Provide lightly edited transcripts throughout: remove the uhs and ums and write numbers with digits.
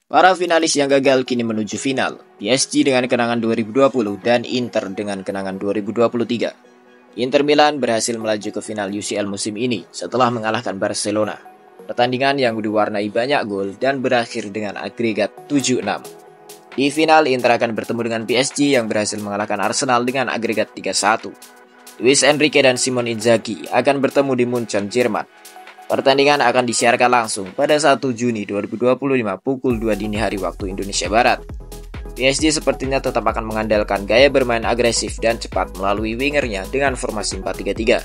Para finalis yang gagal kini menuju final, PSG dengan kenangan 2020 dan Inter dengan kenangan 2023. Inter Milan berhasil melaju ke final UCL musim ini setelah mengalahkan Barcelona. Pertandingan yang diwarnai banyak gol dan berakhir dengan agregat 7-6. Di final, Inter akan bertemu dengan PSG yang berhasil mengalahkan Arsenal dengan agregat 3-1. Luis Enrique dan Simone Inzaghi akan bertemu di Munchen, Jerman. Pertandingan akan disiarkan langsung pada 1 Juni 2025 pukul 2 dini hari waktu Indonesia Barat. PSG sepertinya tetap akan mengandalkan gaya bermain agresif dan cepat melalui wingernya dengan formasi 4-3-3.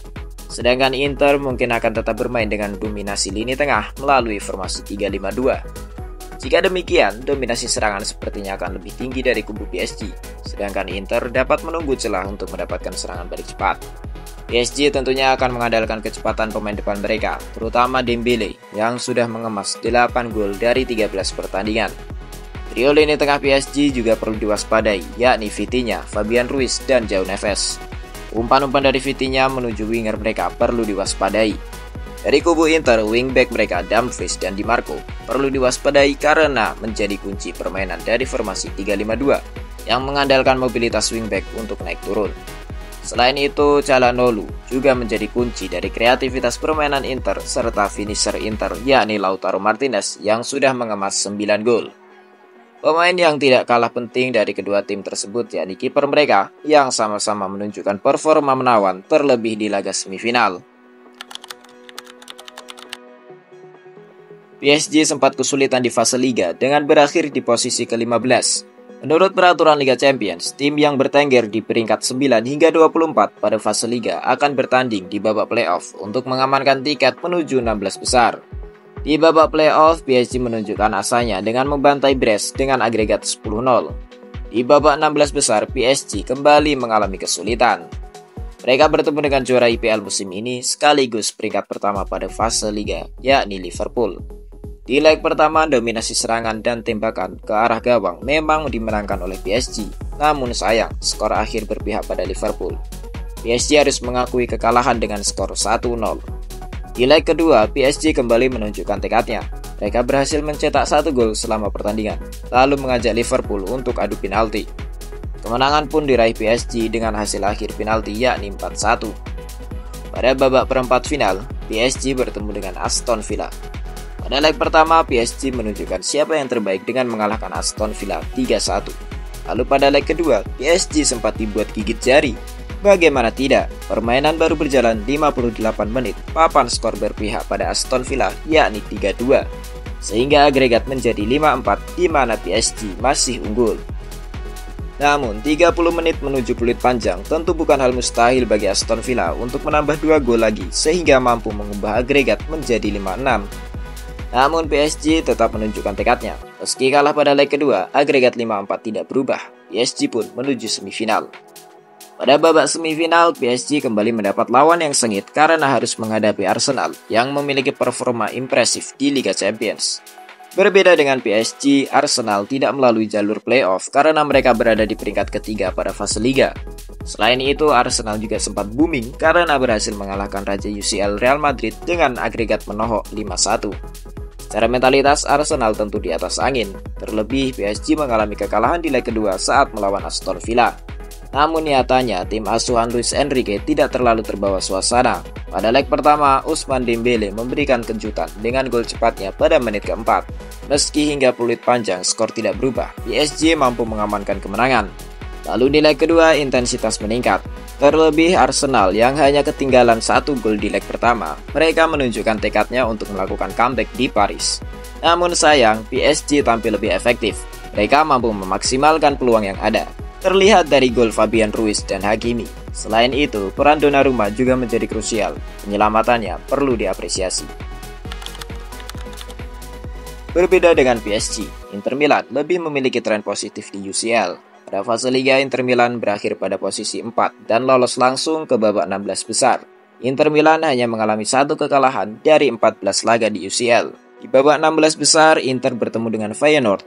Sedangkan Inter mungkin akan tetap bermain dengan dominasi lini tengah melalui formasi 3-5-2. Jika demikian, dominasi serangan sepertinya akan lebih tinggi dari kubu PSG, sedangkan Inter dapat menunggu celah untuk mendapatkan serangan balik cepat. PSG tentunya akan mengandalkan kecepatan pemain depan mereka, terutama Dembele yang sudah mengemas 8 gol dari 13 pertandingan. Trio lini tengah PSG juga perlu diwaspadai, yakni Vitinha, Fabian Ruiz, dan João Neves. Umpan-umpan dari Vitinha menuju winger mereka perlu diwaspadai. Dari kubu Inter, wingback mereka Dumfries dan Di Marco perlu diwaspadai karena menjadi kunci permainan dari formasi 3-5-2 yang mengandalkan mobilitas wingback untuk naik turun. Selain itu, Calhanoglu juga menjadi kunci dari kreativitas permainan Inter serta finisher Inter yakni Lautaro Martinez yang sudah mengemas 9 gol. Pemain yang tidak kalah penting dari kedua tim tersebut yakni kiper mereka yang sama-sama menunjukkan performa menawan terlebih di laga semifinal. PSG sempat kesulitan di fase Liga dengan berakhir di posisi ke-15. Menurut peraturan Liga Champions, tim yang bertengger di peringkat 9 hingga 24 pada fase Liga akan bertanding di babak playoff untuk mengamankan tiket menuju 16 besar. Di babak playoff, PSG menunjukkan asanya dengan membantai Brest dengan agregat 10-0. Di babak 16 besar, PSG kembali mengalami kesulitan. Mereka bertemu dengan juara IPL musim ini sekaligus peringkat pertama pada fase Liga, yakni Liverpool. Di leg pertama, dominasi serangan dan tembakan ke arah gawang memang dimenangkan oleh PSG. Namun sayang, skor akhir berpihak pada Liverpool. PSG harus mengakui kekalahan dengan skor 1-0. Di leg kedua, PSG kembali menunjukkan tekadnya. Mereka berhasil mencetak 1 gol selama pertandingan, lalu mengajak Liverpool untuk adu penalti. Kemenangan pun diraih PSG dengan hasil akhir penalti yakni 4-1. Pada babak perempat final, PSG bertemu dengan Aston Villa. Pada leg pertama, PSG menunjukkan siapa yang terbaik dengan mengalahkan Aston Villa 3-1. Lalu pada leg kedua, PSG sempat dibuat gigit jari. Bagaimana tidak, permainan baru berjalan 58 menit, papan skor berpihak pada Aston Villa yakni 3-2. Sehingga agregat menjadi 5-4 di mana PSG masih unggul. Namun, 30 menit menuju peluit panjang tentu bukan hal mustahil bagi Aston Villa untuk menambah 2 gol lagi sehingga mampu mengubah agregat menjadi 5-6. Namun PSG tetap menunjukkan tekadnya. Meski kalah pada leg kedua, agregat 5-4 tidak berubah. PSG pun menuju semifinal. Pada babak semifinal, PSG kembali mendapat lawan yang sengit karena harus menghadapi Arsenal yang memiliki performa impresif di Liga Champions. Berbeda dengan PSG, Arsenal tidak melalui jalur playoff karena mereka berada di peringkat ketiga pada fase Liga. Selain itu, Arsenal juga sempat booming karena berhasil mengalahkan Raja UCL Real Madrid dengan agregat menohok 5-1. Secara mentalitas, Arsenal tentu di atas angin. Terlebih, PSG mengalami kekalahan di leg kedua saat melawan Aston Villa. Namun nyatanya, tim asuhan Luis Enrique tidak terlalu terbawa suasana. Pada leg pertama, Ousmane Dembele memberikan kejutan dengan gol cepatnya pada menit keempat. Meski hingga peluit panjang skor tidak berubah, PSG mampu mengamankan kemenangan. Lalu di leg kedua, intensitas meningkat. Terlebih Arsenal yang hanya ketinggalan 1 gol di leg pertama, mereka menunjukkan tekadnya untuk melakukan comeback di Paris. Namun sayang, PSG tampil lebih efektif. Mereka mampu memaksimalkan peluang yang ada. Terlihat dari gol Fabian Ruiz dan Hakimi. Selain itu, peran Donnarumma juga menjadi krusial. Penyelamatannya perlu diapresiasi. Berbeda dengan PSG, Inter Milan lebih memiliki tren positif di UCL. Pada fase Liga, Inter Milan berakhir pada posisi 4 dan lolos langsung ke babak 16 besar. Inter Milan hanya mengalami 1 kekalahan dari 14 laga di UCL. Di babak 16 besar, Inter bertemu dengan Feyenoord.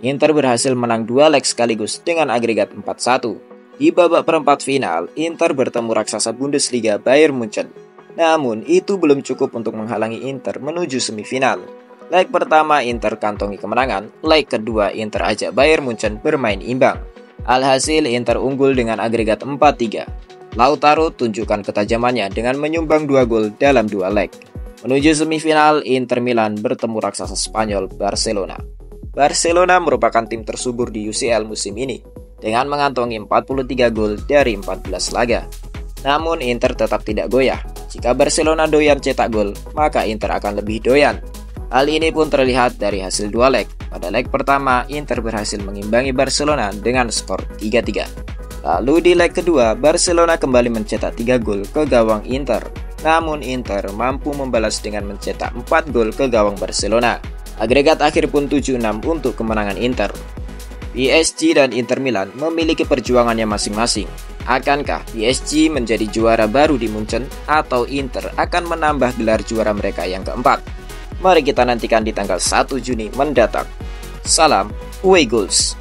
Inter berhasil menang 2 leg sekaligus dengan agregat 4-1. Di babak perempat final, Inter bertemu raksasa Bundesliga Bayern Munchen. Namun, itu belum cukup untuk menghalangi Inter menuju semifinal. Leg pertama Inter kantongi kemenangan, leg kedua Inter ajak Bayern Munchen bermain imbang. Alhasil Inter unggul dengan agregat 4-3. Lautaro tunjukkan ketajamannya dengan menyumbang 2 gol dalam 2 leg. Menuju semifinal, Inter Milan bertemu raksasa Spanyol Barcelona. Barcelona merupakan tim tersubur di UCL musim ini dengan mengantongi 43 gol dari 14 laga. Namun Inter tetap tidak goyah. Jika Barcelona doyan cetak gol, maka Inter akan lebih doyan. Hal ini pun terlihat dari hasil 2 leg. Pada leg pertama, Inter berhasil mengimbangi Barcelona dengan skor 3-3. Lalu di leg kedua, Barcelona kembali mencetak 3 gol ke gawang Inter. Namun Inter mampu membalas dengan mencetak 4 gol ke gawang Barcelona. Agregat akhir pun 7-6 untuk kemenangan Inter. PSG dan Inter Milan memiliki perjuangannya masing-masing. Akankah PSG menjadi juara baru di Munchen atau Inter akan menambah gelar juara mereka yang keempat? Mari kita nantikan di tanggal 1 Juni mendatang. Salam, Away Goals!